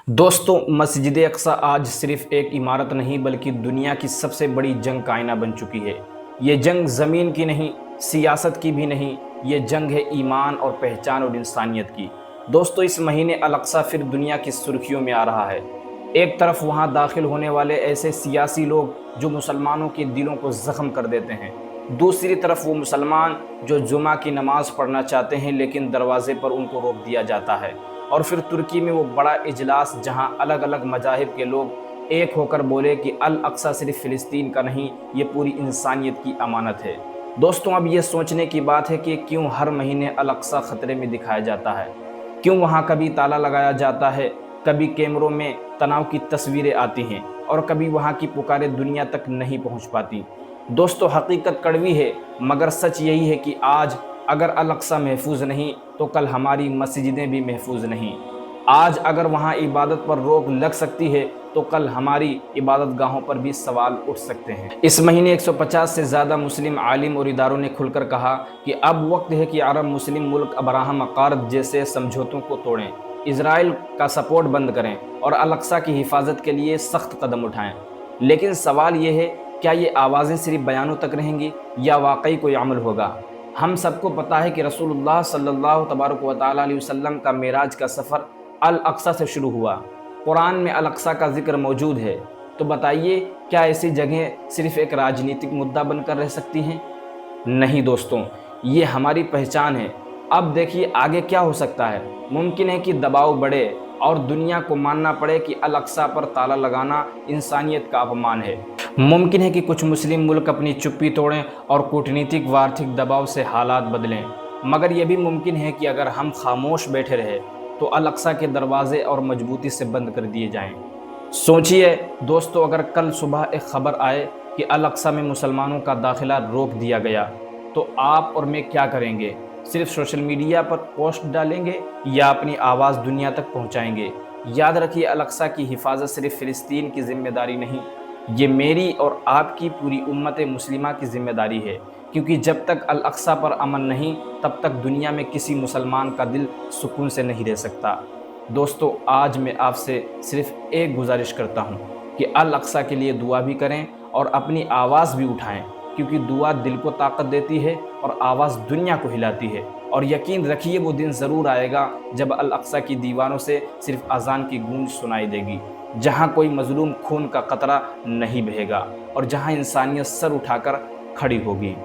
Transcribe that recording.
दोस्तों, मस्जिद अक्सा आज सिर्फ एक इमारत नहीं बल्कि दुनिया की सबसे बड़ी जंग का आईना बन चुकी है। ये जंग ज़मीन की नहीं, सियासत की भी नहीं, ये जंग है ईमान और पहचान और इंसानियत की। दोस्तों, इस महीने अल अक्सा फिर दुनिया की सुर्खियों में आ रहा है। एक तरफ वहाँ दाखिल होने वाले ऐसे सियासी लोग जो मुसलमानों के दिलों को ज़ख्म कर देते हैं, दूसरी तरफ वो मुसलमान जो जुमा की नमाज़ पढ़ना चाहते हैं लेकिन दरवाज़े पर उनको रोक दिया जाता है। और फिर तुर्की में वो बड़ा इजलास जहां अलग अलग मजाहिब के लोग एक होकर बोले कि अल अक्सा सिर्फ फ़िलिस्तीन का नहीं, ये पूरी इंसानियत की अमानत है। दोस्तों, अब ये सोचने की बात है कि क्यों हर महीने अल अक्सा ख़तरे में दिखाया जाता है। क्यों वहाँ कभी ताला लगाया जाता है, कभी कैमरों में तनाव की तस्वीरें आती हैं और कभी वहाँ की पुकारें दुनिया तक नहीं पहुँच पाती। दोस्तों, हकीकत कड़वी है मगर सच यही है कि आज अगर अल अक्सा महफूज नहीं तो कल हमारी मस्जिदें भी महफूज नहीं। आज अगर वहाँ इबादत पर रोक लग सकती है तो कल हमारी इबादत गाहों पर भी सवाल उठ सकते हैं। इस महीने 150 से ज़्यादा मुस्लिम आलिम और इदारों ने खुलकर कहा कि अब वक्त है कि अरब मुस्लिम मुल्क अब्राहम अकार्द जैसे समझौतों को तोड़ें, इजराइल का सपोर्ट बंद करें और अल अक्सा की हिफाजत के लिए सख्त कदम उठाएं। लेकिन सवाल ये है, क्या ये आवाज़ें सिर्फ बयानों तक रहेंगी या वाकई कोई अमल होगा? हम सबको पता है कि रसूलुल्लाह सल्लल्लाहु तबारक व तआला अलैहि वसल्लम का मेराज का सफ़र अल अक्सा से शुरू हुआ। कुरान में अल अक्सा का जिक्र मौजूद है। तो बताइए, क्या ऐसी जगह सिर्फ एक राजनीतिक मुद्दा बनकर रह सकती हैं? नहीं दोस्तों, ये हमारी पहचान है। अब देखिए आगे क्या हो सकता है। मुमकिन है कि दबाव बढ़े और दुनिया को मानना पड़े कि अल अक्सा पर ताला लगाना इंसानियत का अपमान है। मुमकिन है कि कुछ मुस्लिम मुल्क अपनी चुप्पी तोड़ें और कूटनीतिक व आर्थिक दबाव से हालात बदलें। मगर यह भी मुमकिन है कि अगर हम खामोश बैठे रहे तो अल अक्सा के दरवाजे और मजबूती से बंद कर दिए जाएं। सोचिए दोस्तों, अगर कल सुबह एक खबर आए कि अल अक्सा में मुसलमानों का दाखिला रोक दिया गया तो आप और मैं क्या करेंगे? सिर्फ सोशल मीडिया पर पोस्ट डालेंगे या अपनी आवाज़ दुनिया तक पहुंचाएंगे? याद रखिए, अल अक्सा की हिफाजत सिर्फ फ़िलिस्तीन की जिम्मेदारी नहीं, ये मेरी और आपकी पूरी उम्मत मुस्लिमा की जिम्मेदारी है। क्योंकि जब तक अल अक्सा पर अमन नहीं तब तक दुनिया में किसी मुसलमान का दिल सुकून से नहीं रह सकता। दोस्तों, आज मैं आपसे सिर्फ एक गुजारिश करता हूँ कि अल अक्सा के लिए दुआ भी करें और अपनी आवाज़ भी उठाएं, क्योंकि दुआ दिल को ताकत देती है और आवाज़ दुनिया को हिलाती है। और यकीन रखिए, वो दिन ज़रूर आएगा जब अल अक्सा की दीवारों से सिर्फ अजान की गूंज सुनाई देगी, जहाँ कोई मजलूम खून का कतरा नहीं बहेगा और जहाँ इंसानियत सर उठाकर खड़ी होगी।